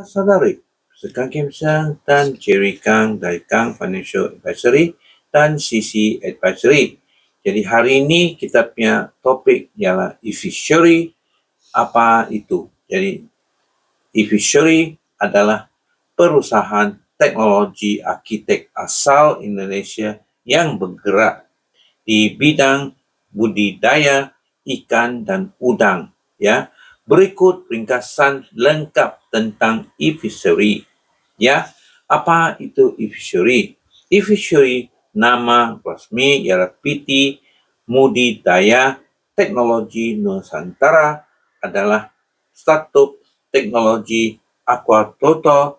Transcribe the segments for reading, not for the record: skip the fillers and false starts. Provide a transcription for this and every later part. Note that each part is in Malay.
Saudari, Kang Kim Sang dan Jerry Kang dari Kang Financial Advisory dan CC Advisory. Jadi hari ini kita punya topik ialah e-fishery. Apa itu? Jadi e-fishery adalah perusahaan teknologi arkitek asal Indonesia yang bergerak di bidang budidaya ikan dan udang, ya. Berikut ringkasan lengkap tentang e-fishery, ya. Apa itu e-fishery? E-fishery nama resmi ialah PT Budidaya Teknologi Nusantara, adalah startup teknologi aquaculture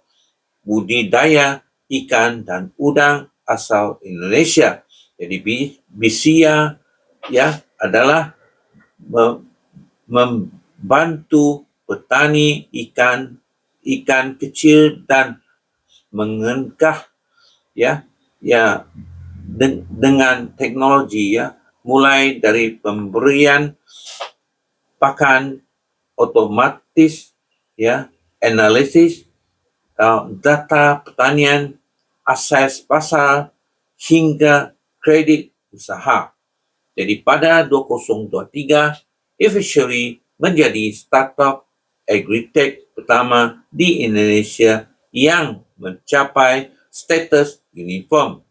budidaya ikan dan udang asal Indonesia. Jadi BISIA ya adalah membantu petani ikan kecil dan mengengkah dengan teknologi, mulai dari pemberian pakan otomatis, analisis data pertanian, akses pasar hingga kredit usaha. Jadi pada 2023, e-fishery menjadi startup agritech pertama di Indonesia yang mencapai status unicorn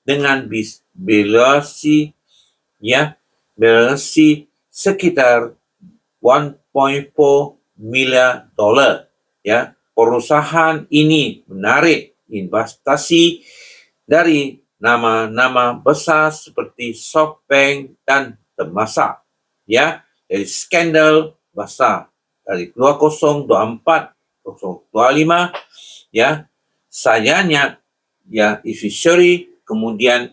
dengan valuasi sekitar $1.4 miliar. Perusahaan ini menarik investasi dari nama-nama besar seperti SoftBank dan Temasek, dari skandal besar dari 2024-2025, sayangnya e-fishery kemudian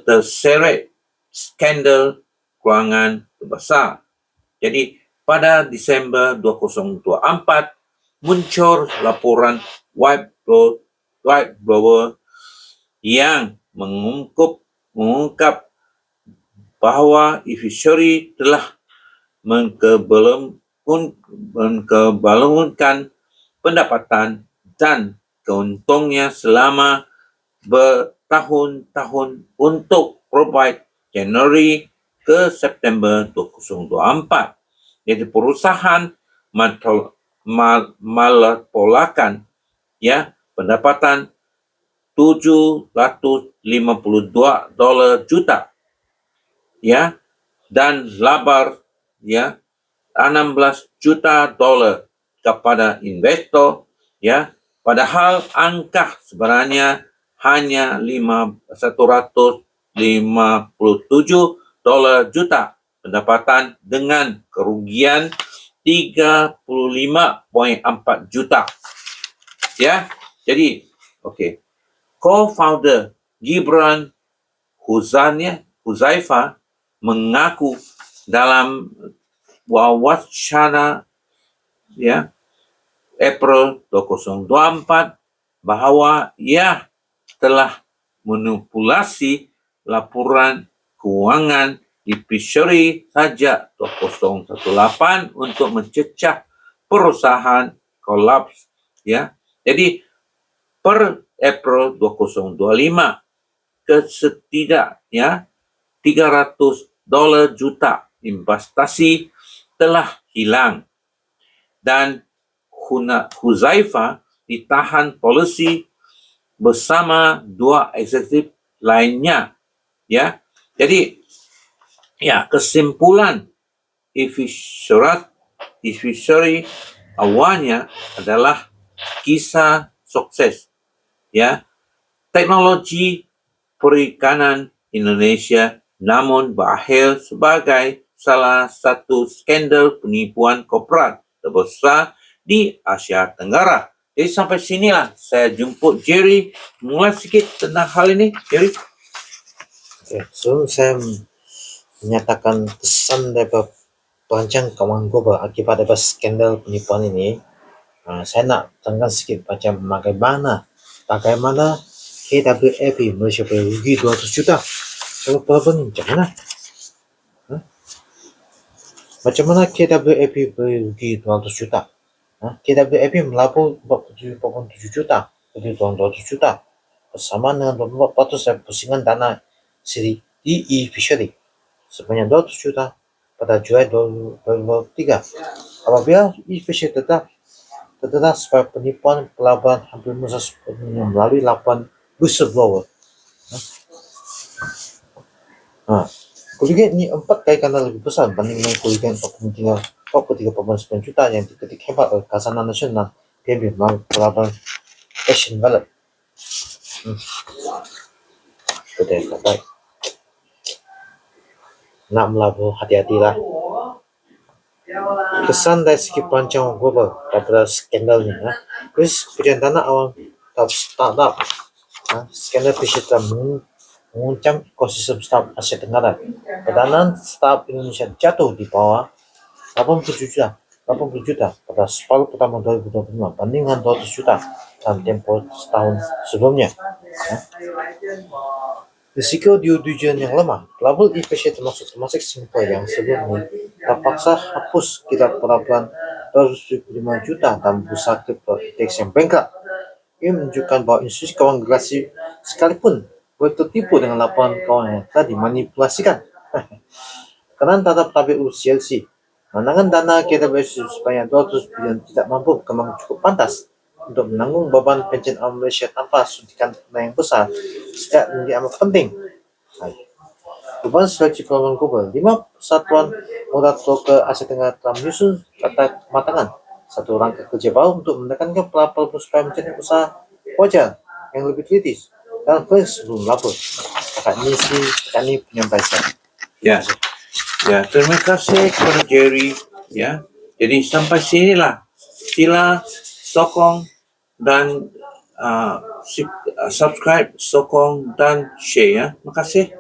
terseret skandal kewangan terbesar. Jadi pada Disember 2024 muncul laporan whistleblower yang mengungkap bahawa e-fishery telah mengkebelungkan pendapatan dan keuntungnya selama bertahun-tahun untuk provide Januari ke September 2024. Jadi perusahaan melaporkan pendapatan $752 juta, dan laba $16 juta kepada investor, padahal angka sebenarnya hanya $157 juta pendapatan dengan kerugian $35.4 juta. Jadi co-founder Gibran Huzaifa mengaku dalam wawancara April 2024 bahawa ia telah manipulasi laporan keuangan e-fishery sejak 2018 untuk mencecah perusahaan kolaps. Jadi per April 2025 setidaknya $300 juta investasi telah hilang, dan Huzaifa ditahan polisi bersama 2 eksekutif lainnya. Jadi kesimpulan e-fishery awalnya adalah kisah sukses, teknologi perikanan Indonesia, namun berakhir sebagai salah satu skandal penipuan korporat terbesar di Asia Tenggara. Jadi sampai sinilah saya jemput Jerry mulai sedikit tentang hal ini. Jerry. So saya menyatakan pesan daripada perancang kawan global akibat daripada skandal penipuan ini. Saya nak terangkan sikit macam bagaimana KWAP Malaysia boleh rugi 200 juta. Kalau apa ni macam mana? Macam mana KWAP bagi 200 juta? KWAP melabur 47,7 juta bagi 200 juta. Bersamaan dengan 24% pusingan dana siri DE Fishery sebanyak 200 juta pada Julai 2023. Apabila e-fishery terdedah sebagai penipuan pelaburan hampir musnah sepenuhnya melalui laporan whistleblower. Kerugian ini 4 kali ganda lebih besar dibanding dengan kerugian 43,9 juta yang diketik hebat oleh Khazanah Nasional PNB melalui pelaburan Asian Wallet. Betul, baik. Nak melabur, hati-hatilah. Kesan dari segi perancangan global daripada skandal ni, pekerjaan dana awam startup, skandal fishery telah menguncang ekosistem startup Asia Tenggara. Pendanaan startup Indonesia jatuh di bawah 80 juta pada separuh pertama 2025 banding dengan 200 juta dalam tempoh setahun sebelumnya. Risiko due diligence yang lemah. Pelabur e-fishery termasuk Singapura yang sebelumnya terpaksa hapus kira pelaburan 275 juta dan bursa kripto indeks yang bankrupt. Ini menunjukkan bahawa institusi keuangan gerasi sekalipun boleh tertipu dengan laporan keuangan yang telah dimanipulasikan. Tekanan terhadap tabiat CLC, menangan dana KWS sebanyak 200 bilion tidak mampu berkembang cukup pantas untuk menanggung beban pension awam Malaysia tanpa suntikan dana yang besar setiap menjadi amat penting. Beban seleksi pelaburan global, 5 persatuan modal ke Asia Tenggara telah menyusun kata kematangan satu rangka kerja baru untuk menekankan pelaburan supaya menjadi usaha wajar yang lebih kritis dan fresh sebelum melabur. Setakat ini penyampaian saya. Ya, terima kasih kepada Jerry. Ya, jadi sampai sinilah. Sila sokong dan subscribe, sokong dan share. Ya, terima kasih.